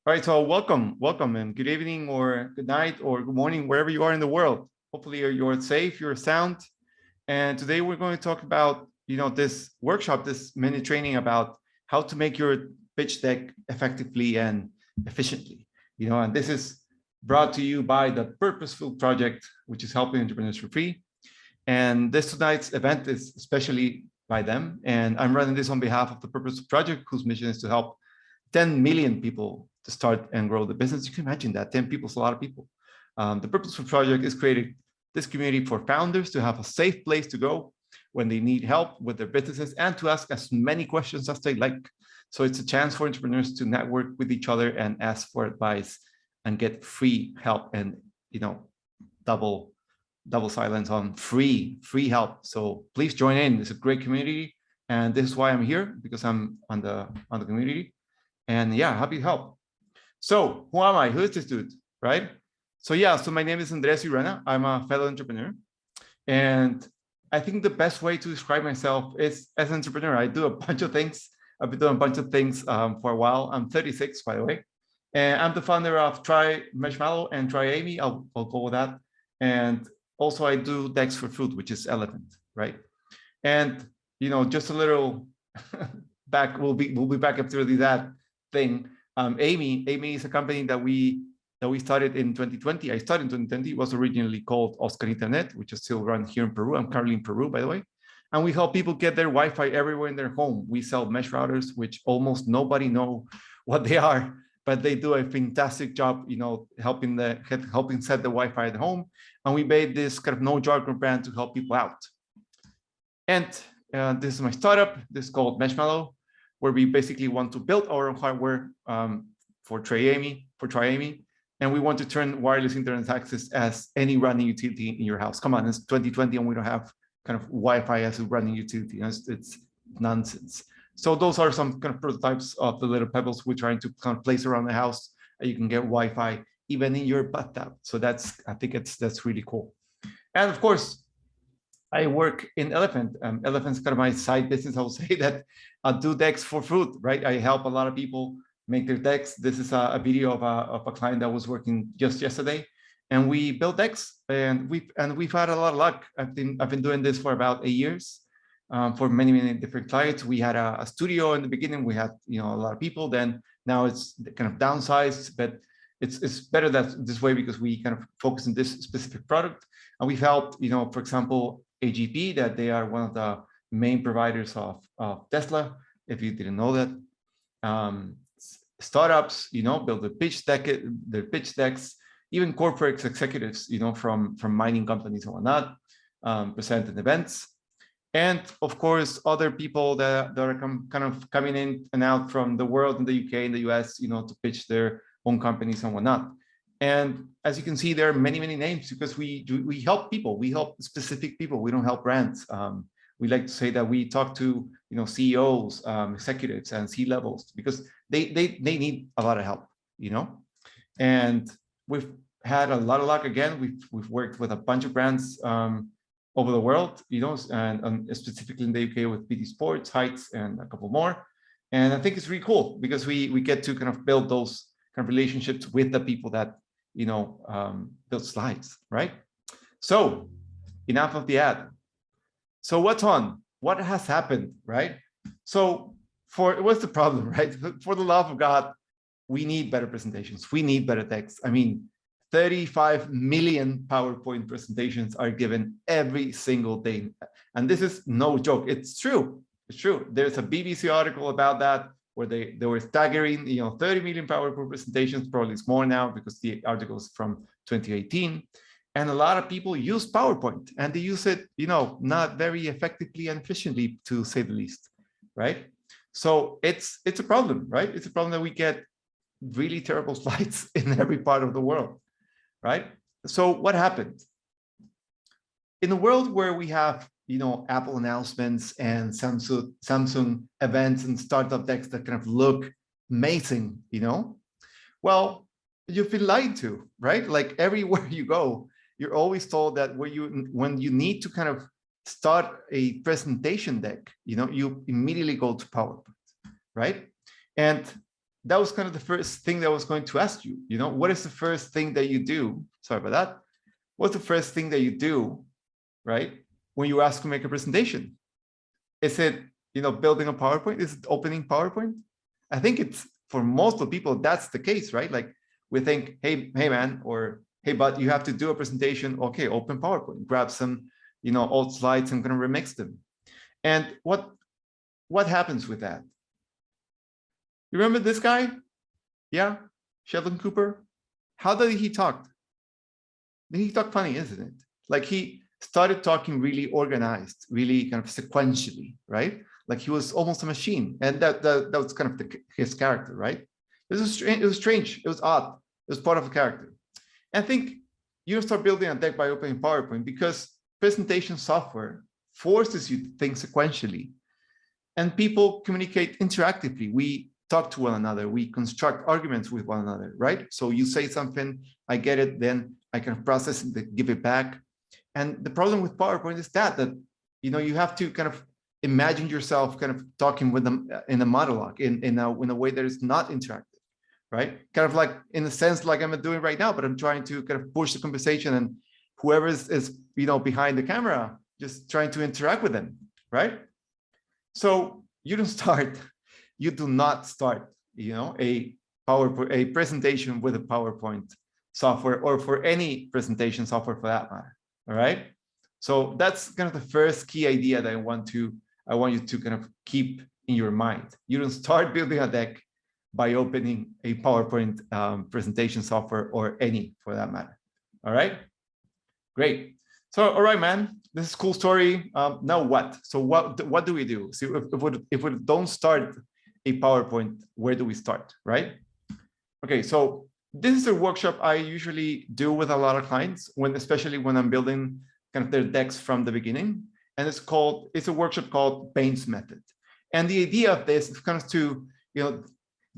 All right, so welcome, and good evening, or good night, or good morning, wherever you are in the world. Hopefully, you're safe, you're sound. And today we're going to talk about, this workshop, this mini training about how to make your pitch deck effectively and efficiently. And this is brought to you by the Purposeful project, which is helping entrepreneurs for free. And this tonight's event is especially by them. And I'm running this on behalf of the Purposeful project, whose mission is to help 10 million people to start and grow the business. You can imagine that 10 people is a lot of people. The Purposeful project is creating this community for founders to have a safe place to go when they need help with their businesses and to ask as many questions as they like. So it's a chance for entrepreneurs to network with each other and ask for advice and get free help and, double silence on free help. So please join in. It's a great community. And this is why I'm here, because I'm on the community. And yeah, happy to help. So who am I? Who is this dude, right? So my name is Andres Urena. I'm a fellow entrepreneur. And I think the best way to describe myself is as an entrepreneur. I do a bunch of things. I've been doing a bunch of things for a while. I'm 36, by the way. And I'm the founder of Try Marshmallow and Try Amy. I'll go with that. And also I do decks for food, which is elephant, right? And, just a little back, we'll be back after that thing. Amy is a company that we started in 2020. I started in 2020. It was originally called Oscar Internet, which is still run here in Peru. I'm currently in Peru, by the way. And we help people get their Wi-Fi everywhere in their home. We sell mesh routers, which almost nobody know what they are, but they do a fantastic job, helping set the Wi-Fi at home. And we made this kind of no jargon brand to help people out. And this is my startup. This is called Marshmallow, where we basically want to build our own hardware for Try Amy, and we want to turn wireless internet access as any running utility in your house. Come on, it's 2020 and we don't have kind of Wi-Fi as a running utility. It's nonsense. So those are some kind of prototypes of the little pebbles we're trying to kind of place around the house. And you can get Wi-Fi even in your bathtub. So I think that's really cool. And of course, I work in Elephant. Elephant's kind of my side business. I will say that I do decks for food, right? I help a lot of people make their decks. This is a video of a client that was working just yesterday, and we built decks, and we've had a lot of luck. I've been doing this for about 8 years for many different clients. We had a studio in the beginning. We had a lot of people. Then now it's kind of downsized, but it's better that this way because we kind of focus on this specific product, and we've helped for example, AGP, that they are one of the main providers of Tesla, if you didn't know that. Startups, build their pitch decks, even corporate executives, from mining companies and whatnot, present at events. And of course, other people that are kind of coming in and out from the world in the UK and the US, to pitch their own companies and whatnot. And as you can see, there are many names because we help people. We help specific people. We don't help brands. We like to say that we talk to CEOs, executives, and C-levels because they need a lot of help. And we've had a lot of luck. Again, we've worked with a bunch of brands over the world. And specifically in the UK with BT Sports, Heights, and a couple more. And I think it's really cool because we get to kind of build those kind of relationships with the people that build slides, right? So enough of the ad. So what's on? What has happened, right? So what's the problem, right? For the love of God, we need better presentations. We need better text. I mean, 35 million PowerPoint presentations are given every single day. And this is no joke. It's true. It's true. There's a BBC article about that, where they were staggering, 30 million PowerPoint presentations. Probably it's more now because the article is from 2018. And a lot of people use PowerPoint, and they use it, not very effectively and efficiently, to say the least, right? So it's a problem, right? It's a problem that we get really terrible slides in every part of the world, right? So what happened? In a world where we have Apple announcements and Samsung events and startup decks that kind of look amazing, well, you've been lied to, right? Like everywhere you go, you're always told that when you need to kind of start a presentation deck, you immediately go to PowerPoint, right? And that was kind of the first thing that I was going to ask you. What is the first thing that you do? Sorry about that. What's the first thing that you do, right, when you ask to make a presentation? Is it, building a PowerPoint? Is it opening PowerPoint? I think it's, for most of the people, that's the case, right? Like we think, hey man, or hey, but you have to do a presentation. Okay, open PowerPoint, grab some, old slides and kind of remix them. And what happens with that? You remember this guy? Yeah, Sheldon Cooper. How did he talk? He talked funny, isn't it? Like he started talking really organized, really kind of sequentially, right? Like he was almost a machine, and that was kind of his character, right? It was strange, it was odd, it was part of the character. And I think you start building a deck by opening PowerPoint because presentation software forces you to think sequentially, and people communicate interactively. We talk to one another, we construct arguments with one another, right? So you say something, I get it, then I can process it, give it back. And the problem with PowerPoint is that you have to kind of imagine yourself kind of talking with them in a monologue, in a way that is not interactive, right? Kind of like in a sense like I'm doing right now, but I'm trying to kind of push the conversation, and whoever is behind the camera, just trying to interact with them, right? So you do not start, a presentation with a PowerPoint software, or for any presentation software for that matter. All right. So that's kind of the first key idea that I want you to kind of keep in your mind. You don't start building a deck by opening a PowerPoint presentation software, or any for that matter. All right. Great. So, all right, man, this is a cool story. Now what? So what do we do? So if we don't start a PowerPoint, where do we start, right? Okay, so this is a workshop I usually do with a lot of clients, especially when I'm building kind of their decks from the beginning. And it's a workshop called Bain's Method. And the idea of this is kind of to,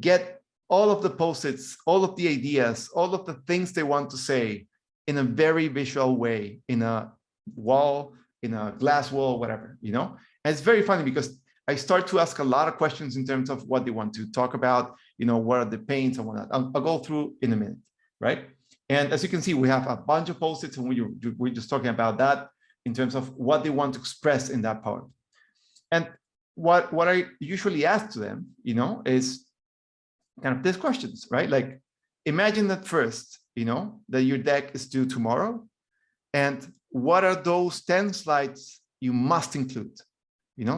get all of the post-its, all of the ideas, all of the things they want to say in a very visual way, in a wall, in a glass wall, whatever, And it's very funny because I start to ask a lot of questions in terms of what they want to talk about, what are the pains and whatnot. I'll go through in a minute, right? And as you can see, we have a bunch of post-its, and we're just talking about that in terms of what they want to express in that part. And what I usually ask to them, is kind of these questions, right? Like, imagine that first, that your deck is due tomorrow, and what are those 10 slides you must include?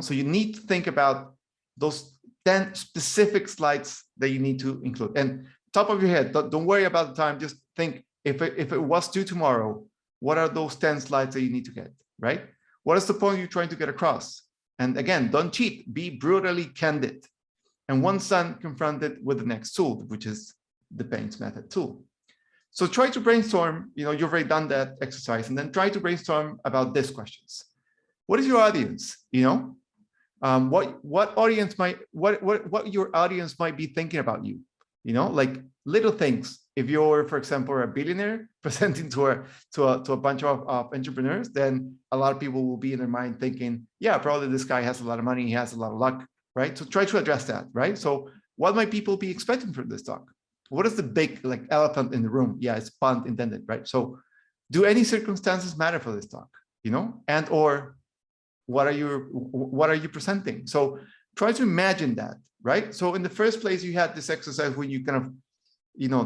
So you need to think about those 10 specific slides that you need to include. And top of your head, don't worry about the time. Just think, if it was due tomorrow, what are those 10 slides that you need to get, right? What is the point you're trying to get across? And again, don't cheat, be brutally candid. And once done, confront it with the next tool, which is the Bain's Method tool. So try to brainstorm, you've already done that exercise, and then try to brainstorm about these questions. What is your audience? What your audience might be thinking about you? Like little things. If you're, for example, a billionaire presenting to a bunch of entrepreneurs, then a lot of people will be in their mind thinking, yeah, probably this guy has a lot of money, he has a lot of luck, right? So try to address that, right? So what might people be expecting from this talk? What is the big elephant in the room? Yeah, it's pun intended, right? So do any circumstances matter for this talk? And or what are you presenting? So try to imagine that, right? So in the first place, you had this exercise where you kind of,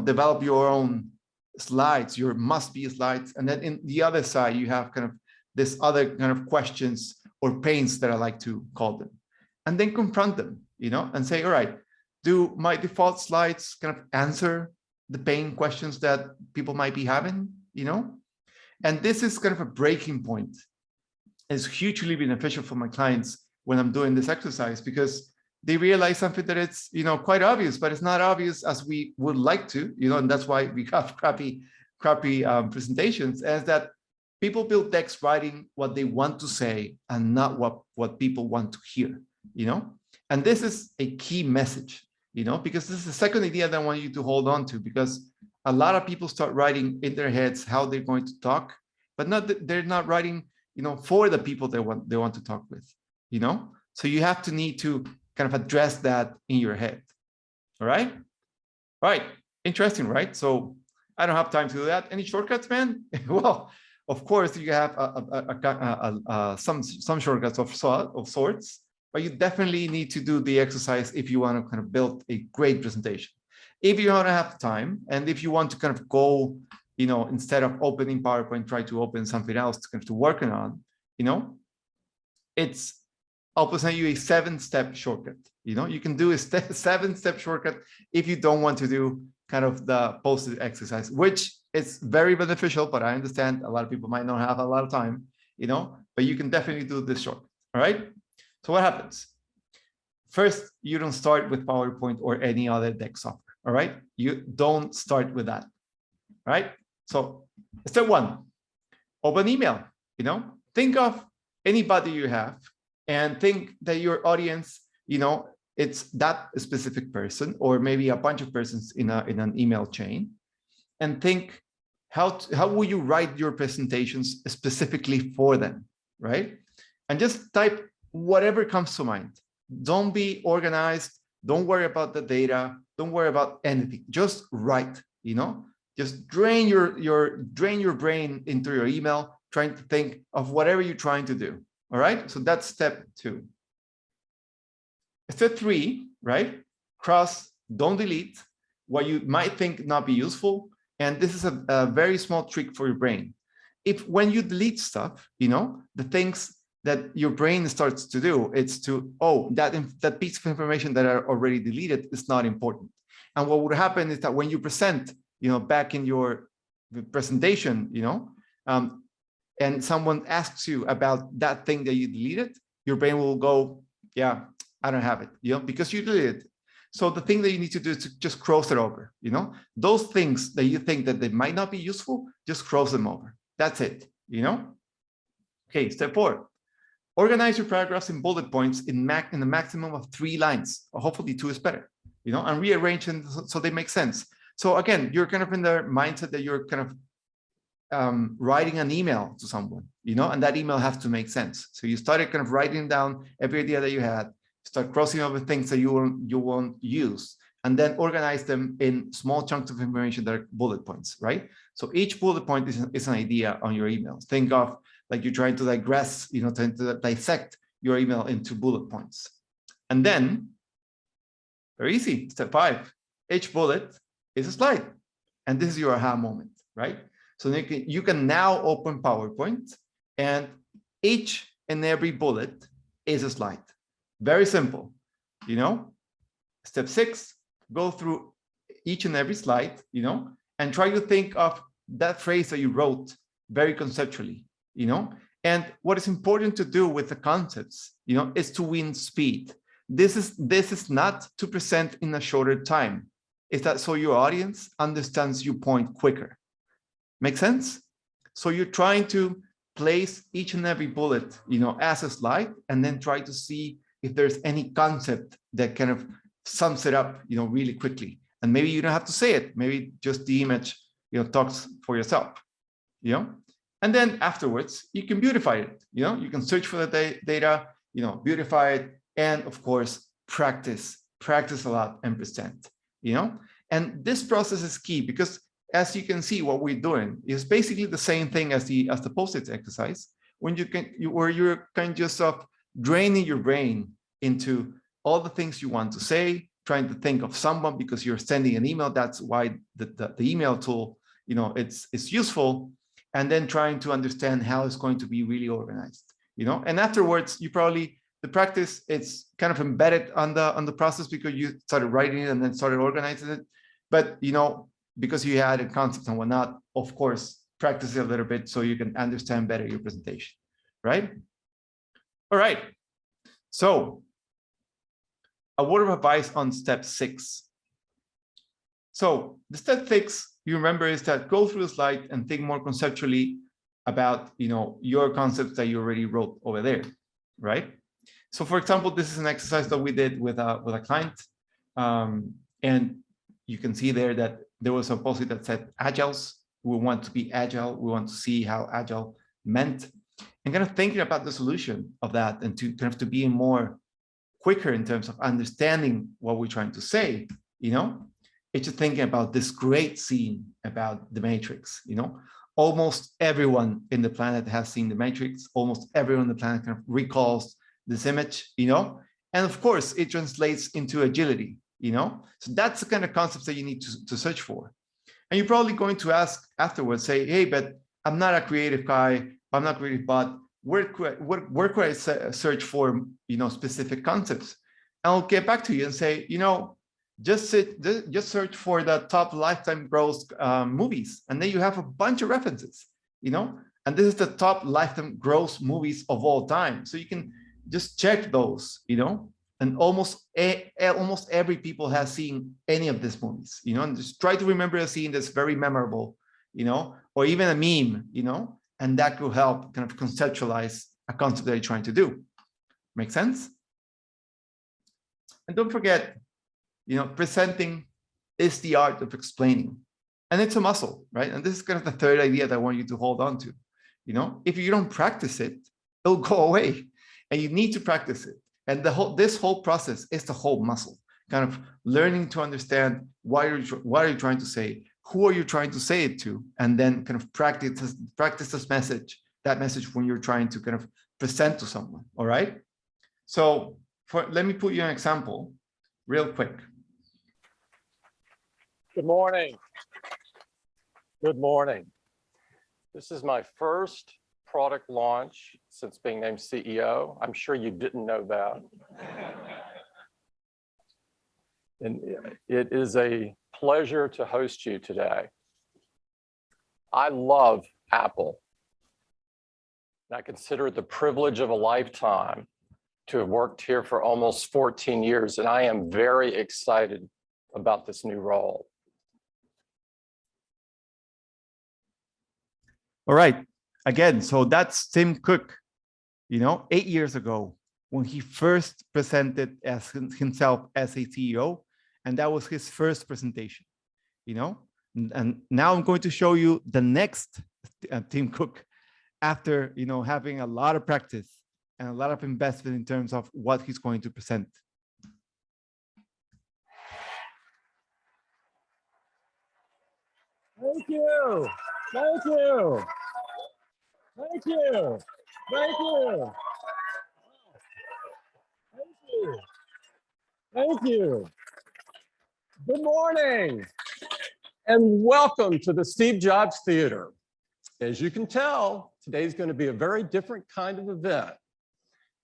develop your own slides, your must-be slides. And then in the other side, you have kind of this other kind of questions or pains that I like to call them. And then confront them, and say, all right, do my default slides kind of answer the pain questions that people might be having, And this is kind of a breaking point. It's hugely beneficial for my clients when I'm doing this exercise, because they realize something that it's, quite obvious, but it's not obvious as we would like to, and that's why we have crappy presentations, as that people build decks writing what they want to say and not what people want to hear, and this is a key message, because this is the second idea that I want you to hold on to, because a lot of people start writing in their heads how they're going to talk, but they're not writing, for the people they want to talk with, so you have to need to kind of address that in your head. All right. Right. Interesting, right? So I don't have time to do that. Any shortcuts, man? Well, of course, you have some shortcuts of sorts, but you definitely need to do the exercise if you want to kind of build a great presentation. If you don't have time, and if you want to kind of go, instead of opening PowerPoint, try to open something else to kind of to working on, I'll present you a 7-step shortcut. You can do a 7-step shortcut if you don't want to do kind of the posted exercise, which is very beneficial, but I understand a lot of people might not have a lot of time, but you can definitely do this shortcut. All right. So what happens? First, you don't start with PowerPoint or any other deck software. All right. You don't start with that. All right. So step 1, open email. Think of anybody you have and think that your audience, it's that specific person or maybe a bunch of persons in an email chain, and think how will you write your presentations specifically for them, right? And just type whatever comes to mind. Don't be organized. Don't worry about the data. Don't worry about anything. Just write, just drain your brain into your email, trying to think of whatever you're trying to do. All right. So that's step 2. Step 3, right? Cross, don't delete what you might think not be useful. And this is a very small trick for your brain. When you delete stuff, the things that your brain starts to do, it's to, that piece of information that are already deleted is not important. And what would happen is that when you present, back in your presentation, and someone asks you about that thing that you deleted, your brain will go, yeah, I don't have it, because you deleted it. So the thing that you need to do is to just cross it over, those things that you think that they might not be useful, just cross them over. That's it, Okay, step 4. Organize your paragraphs in bullet points in a maximum of 3 lines, or hopefully 2 is better, and rearrange them so they make sense. So again, you're kind of in the mindset that you're kind of writing an email to someone, and that email has to make sense. So you started kind of writing down every idea that you had, start crossing over things that you won't use, and then organize them in small chunks of information that are bullet points, right? So each bullet point is an idea on your emails. Think of like you're trying to digress, trying to dissect your email into bullet points. And then, very easy, step 5, each bullet is a slide. And this is your aha moment, right? So you can now open PowerPoint, and each and every bullet is a slide. Very simple, Step 6, go through each and every slide, and try to think of that phrase that you wrote very conceptually, And what is important to do with the concepts, is to win speed. This is not to present in a shorter time. It's that so your audience understands your point quicker. Make sense? So you're trying to place each and every bullet, as a slide, and then try to see if there's any concept that kind of sums it up, really quickly. And maybe you don't have to say it. Maybe just the image, talks for yourself, And then afterwards, you can beautify it. You can search for the data, beautify it, and of course, practice a lot and present, And this process is key because, as you can see, what we're doing is basically the same thing as the post-it exercise, where you're kind of just draining your brain into all the things you want to say, trying to think of someone because you're sending an email. That's why the email tool, it's useful, and then trying to understand how it's going to be really organized, And afterwards, the practice, it's kind of embedded on the process because you started writing it and then started organizing it. But because you had a concept and whatnot, of course, practice it a little bit so you can understand better your presentation, right? All right. So a word of advice on step 6. So the step 6, you remember, is that go through the slide and think more conceptually about, your concepts that you already wrote over there, right? So for example, this is an exercise that we did with a client. And you can see there that there was a post-it that said agiles. We want to be agile. We want to see how agile meant, and kind of thinking about the solution of that, and to kind of to be more quicker in terms of understanding what we're trying to say, it's just thinking about this great scene about the Matrix. Almost everyone in the planet has seen the Matrix. Almost everyone on the planet kind of recalls this image, and of course it translates into agility, so that's the kind of concepts that you need to search for. And you're probably going to ask afterwards, say, hey, but I'm not a creative guy, I'm not creative, but where could I search for, specific concepts? And I'll get back to you and say, just search for the top lifetime gross movies, and then you have a bunch of references, and this is the top lifetime gross movies of all time. So you can just check those, and almost every people has seen any of these movies, and just try to remember a scene that's very memorable, or even a meme, and that could help kind of conceptualize a concept that you're trying to do. Make sense? And don't forget, presenting is the art of explaining, and it's a muscle, right? And this is kind of the third idea that I want you to hold on to. If you don't practice it, it'll go away, and you need to practice it. And this whole process is the whole muscle, kind of learning to understand what are you trying to say, who are you trying to say it to, and then kind of practice that message when you're trying to kind of present to someone. All right. So let me put you an example real quick. Good morning. Good morning. This is my first product launch since being named CEO. I'm sure you didn't know that. And it is a pleasure to host you today. I love Apple. And I consider it the privilege of a lifetime to have worked here for almost 14 years, and I am very excited about this new role. All right. Again, so that's Tim Cook, 8 years ago when he first presented as himself as a CEO, and that was his first presentation, and now I'm going to show you the next Tim Cook after, having a lot of practice and a lot of investment in terms of what he's going to present. Thank you. Thank you. Thank you. Thank you. Thank you. Thank you. Good morning and welcome to the Steve Jobs Theater. As you can tell, today's going to be a very different kind of event.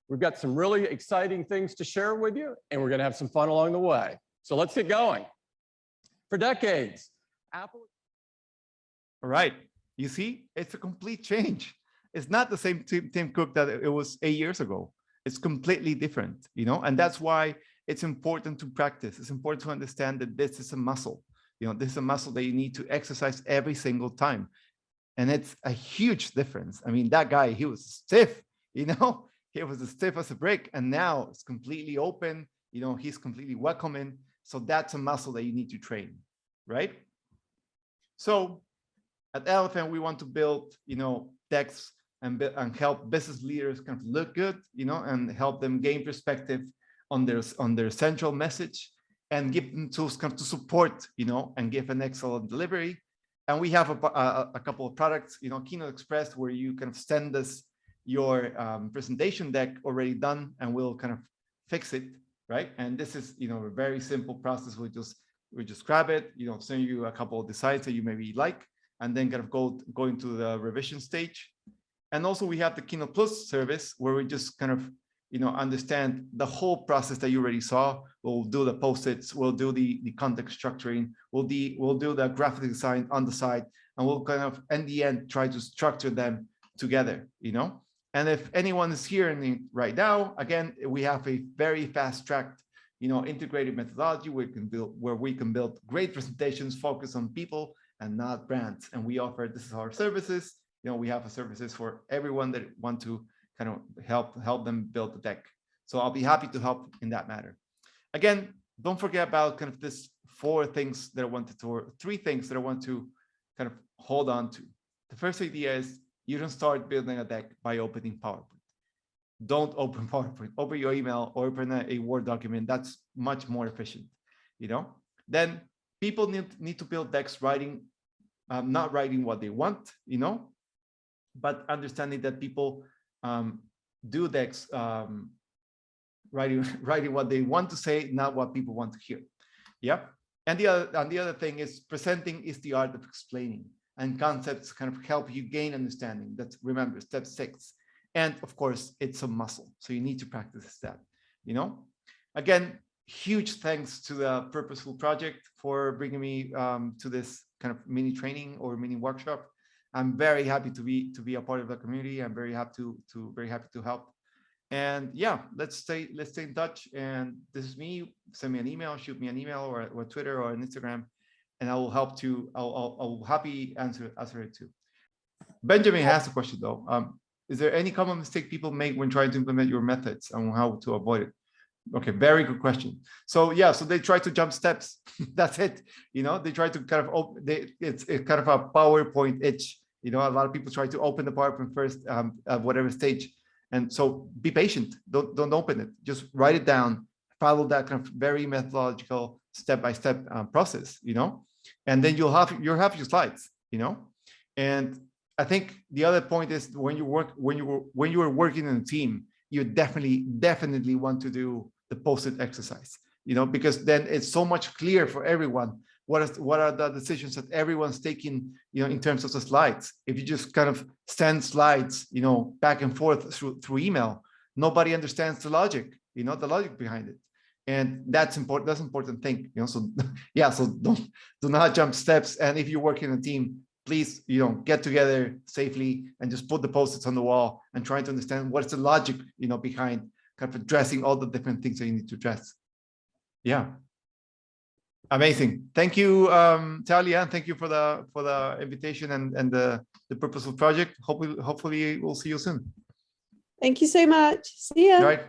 We've got some really exciting things to share with you, and we're going to have some fun along the way. So let's get going. For decades, Apple. All right. You see, it's a complete change. It's not the same Tim Cook that it was 8 years ago. It's completely different, and that's why it's important to practice. It's important to understand that this is a muscle. This is a muscle that you need to exercise every single time. And it's a huge difference. I mean, that guy, he was stiff, he was as stiff as a brick, and now it's completely open. He's completely welcoming. So that's a muscle that you need to train, right? So at Elephant, we want to build, decks and help business leaders kind of look good, and help them gain perspective on their central message, and give them tools kind of to support, and give an excellent delivery. And we have a couple of products, Keynote Express, where you kind of send us your presentation deck already done, and we'll kind of fix it, right? And this is, a very simple process. We just grab it, send you a couple of designs that you maybe like, and then kind of go into the revision stage. And also we have the Keynote Plus service, where we just kind of, understand the whole process that you already saw. We'll do the post-its, we'll do the context structuring, we'll do the graphic design on the side, and we'll kind of, in the end, try to structure them together, And if anyone is hearing right now, again, we have a very fast-tracked, integrated methodology where we can build great presentations focused on people and not brands. And we offer, this is our services. We have services for everyone that want to kind of help them build the deck. So I'll be happy to help in that matter. Again, don't forget about kind of this three things that I want to kind of hold on to. The first idea is you don't start building a deck by opening PowerPoint. Don't open PowerPoint. Open your email or open a Word document. That's much more efficient, Then people need to build decks not writing what they want, but understanding that people do decks writing what they want to say, not what people want to hear. Yeah. And the other thing is presenting is the art of explaining, and concepts kind of help you gain understanding. That's, remember, step 6. And of course, it's a muscle, so you need to practice that. Again, huge thanks to the Purposeful project for bringing me to this kind of mini training or mini workshop. I'm very happy to be a part of the community. I'm very happy to help. And yeah, let's stay in touch. And this is me. Send me an email, shoot me an email, or Twitter or an Instagram, and I will help to. I'll happy answer it too. Benjamin has a question though. Is there any common mistake people make when trying to implement your methods and how to avoid it? Okay, very good question. So yeah, so they try to jump steps. That's it. They try to kind of it's kind of a PowerPoint itch. A lot of people try to open the PowerPoint first at whatever stage. And so be patient. Don't open it. Just write it down. Follow that kind of very methodological step-by-step process. And then you'll have your slides. And I think the other point is when you are working in a team, you definitely want to do the post-it exercise. Because then it's so much clearer for everyone what are the decisions that everyone's taking, in terms of the slides. If you just kind of send slides, back and forth through email, nobody understands the logic, the logic behind it. And that's important. That's an important thing, so yeah, so do not jump steps. And if you work in a team, please, get together safely and just put the post-its on the wall and try to understand what's the logic, behind kind of addressing all the different things that you need to address. Yeah. Amazing. Thank you, Talia, and thank you for the invitation and the Purposeful project. Hopefully we'll see you soon. Thank you so much. See ya. All right.